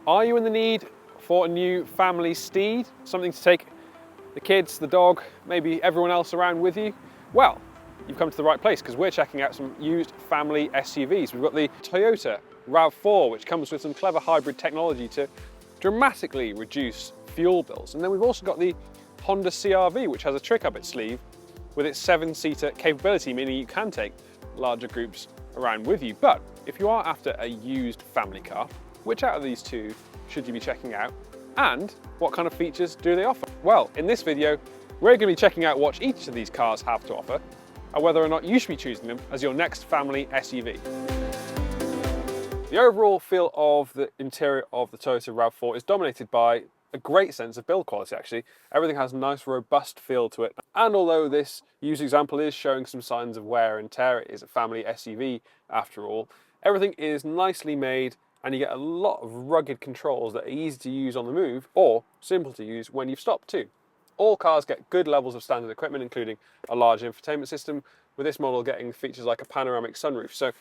Are you in the need for a new family steed? Something to take the kids, the dog, maybe everyone else around with you? Well, you've come to the right place because we're checking out some used family SUVs. We've got the Toyota RAV4, which comes with some clever hybrid technology to dramatically reduce fuel bills. And then we've also got the Honda CR-V, which has a trick up its sleeve with its 7-seater capability, meaning you can take larger groups around with you. But if you are after a used family car, which out of these two should you be checking out? And what kind of features do they offer? Well, in this video, we're going to be checking out what each of these cars have to offer and whether or not you should be choosing them as your next family SUV. The overall feel of the interior of the Toyota RAV4 is dominated by a great sense of build quality, actually. Everything has a nice, robust feel to it. And although this used example is showing some signs of wear and tear, it is a family SUV after all, everything is nicely made and you get a lot of rugged controls that are easy to use on the move or simple to use when you've stopped too. All cars get good levels of standard equipment, including a large infotainment system, with this model getting features like a panoramic sunroof. So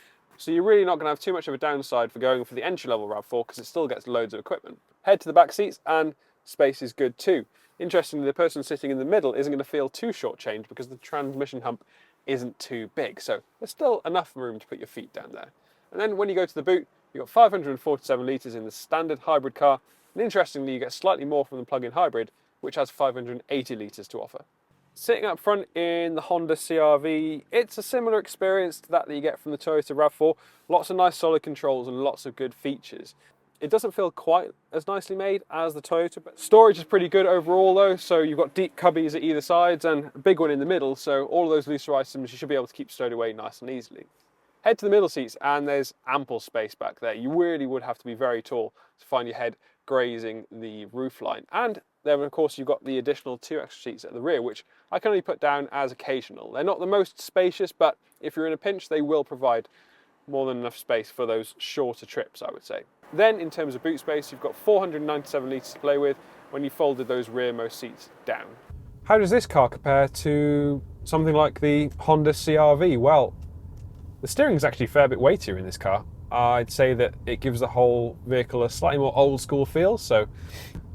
you're really not going to have too much of a downside for going for the entry-level RAV4 because it still gets loads of equipment. Head to the back seats and space is good too. Interestingly, the person sitting in the middle isn't going to feel too shortchanged because the transmission hump isn't too big. So there's still enough room to put your feet down there. And then when you go to the boot, you've got 547 litres in the standard hybrid car. And interestingly, you get slightly more from the plug-in hybrid, which has 580 litres to offer. Sitting up front in the Honda CR-V, it's a similar experience to that you get from the Toyota RAV4. Lots of nice solid controls and lots of good features. It doesn't feel quite as nicely made as the Toyota, but storage is pretty good overall though. So you've got deep cubbies at either sides and a big one in the middle. So all of those looser items you should be able to keep stowed away nice and easily. Head to the middle seats and there's ample space back there. You really would have to be very tall to find your head grazing the roofline. And then of course you've got the additional 2 extra seats at the rear, which I can only put down as occasional. They're not the most spacious, but if you're in a pinch, they will provide more than enough space for those shorter trips, I would say. Then in terms of boot space, you've got 497 litres to play with when you folded those rearmost seats down. How does this car compare to something like the Honda CR-V? Well, the steering is actually a fair bit weightier in this car. I'd say that it gives the whole vehicle a slightly more old school feel. So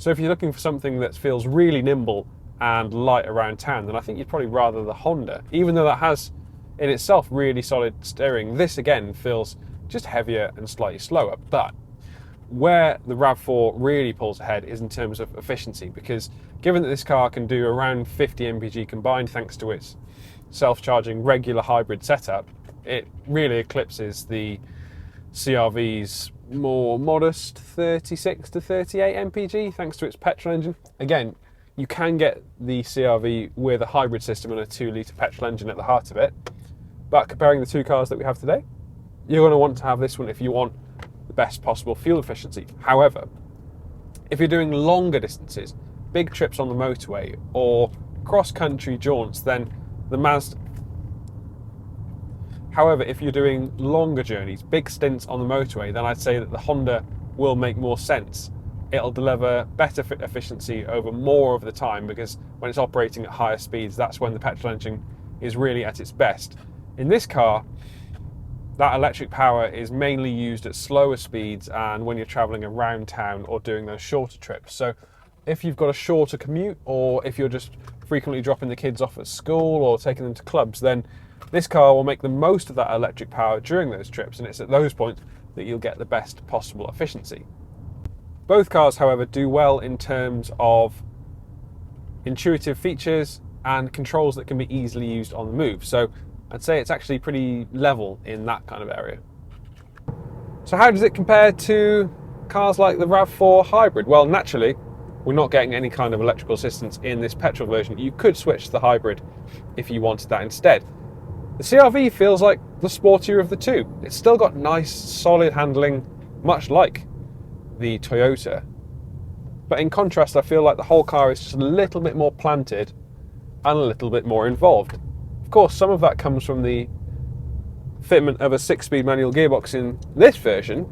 if you're looking for something that feels really nimble and light around town, then I think you'd probably rather the Honda. Even though that has in itself really solid steering, this again feels just heavier and slightly slower. But where the RAV4 really pulls ahead is in terms of efficiency, because given that this car can do around 50 mpg combined thanks to its self-charging regular hybrid setup, it really eclipses the CR-V's more modest 36 to 38 mpg thanks to its petrol engine. Again, you can get the CR-V with a hybrid system and a 2-litre petrol engine at the heart of it, but comparing the two cars that we have today, you're going to want to have this one if you want the best possible fuel efficiency. However, if you're doing longer distances, big trips on the motorway or cross-country jaunts, then the Mazda. However, if you're doing longer journeys, big stints on the motorway, then I'd say that the Honda will make more sense. It'll deliver better efficiency over more of the time because when it's operating at higher speeds, that's when the petrol engine is really at its best. In this car, that electric power is mainly used at slower speeds and when you're traveling around town or doing those shorter trips. So if you've got a shorter commute or if you're just frequently dropping the kids off at school or taking them to clubs, then this car will make the most of that electric power during those trips, and it's at those points that you'll get the best possible efficiency. Both cars, however, do well in terms of intuitive features and controls that can be easily used on the move. So I'd say it's actually pretty level in that kind of area. So how does it compare to cars like the RAV4 hybrid? Well, naturally, we're not getting any kind of electrical assistance in this petrol version. You could switch to the hybrid if you wanted that instead. The CR-V feels like the sportier of the two. It's still got nice, solid handling, much like the Toyota. But in contrast, I feel like the whole car is just a little bit more planted and a little bit more involved. Of course, some of that comes from the fitment of a 6-speed manual gearbox in this version,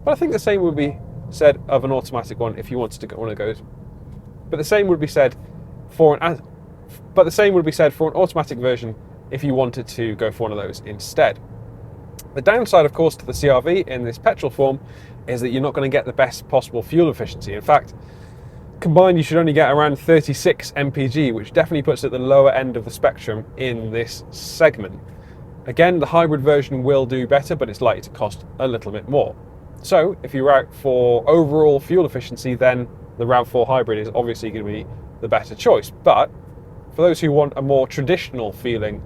but I think the same would be said of an automatic one if you wanted to get one of those. But the same would be said for an automatic version if you wanted to go for one of those instead. The downside, of course, to the CR-V in this petrol form is that you're not going to get the best possible fuel efficiency. In fact, combined you should only get around 36 mpg, which definitely puts it at the lower end of the spectrum in this segment. Again, the hybrid version will do better, but it's likely to cost a little bit more. So if you're out for overall fuel efficiency, then the RAV4 hybrid is obviously going to be the better choice. But for those who want a more traditional feeling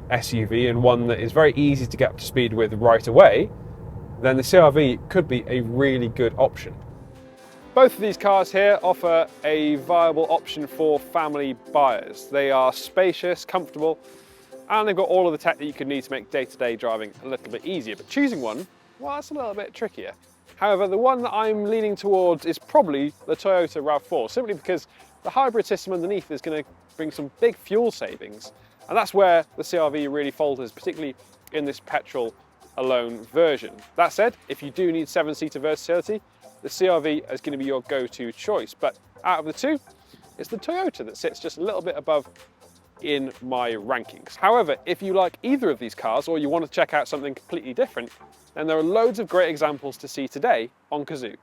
SUV and one that is very easy to get up to speed with right away, then the CR-V could be a really good option. Both of these cars here offer a viable option for family buyers. They are spacious, comfortable, and they've got all of the tech that you could need to make day-to-day driving a little bit easier. But choosing one, well, that's a little bit trickier. However, the one that I'm leaning towards is probably the Toyota RAV4, simply because the hybrid system underneath is going to bring some big fuel savings. And that's where the CR-V really falters, particularly in this petrol-alone version. That said, if you do need 7-seater versatility, the CR-V is going to be your go-to choice. But out of the two, it's the Toyota that sits just a little bit above in my rankings. However, if you like either of these cars or you want to check out something completely different, then there are loads of great examples to see today on Cazoo.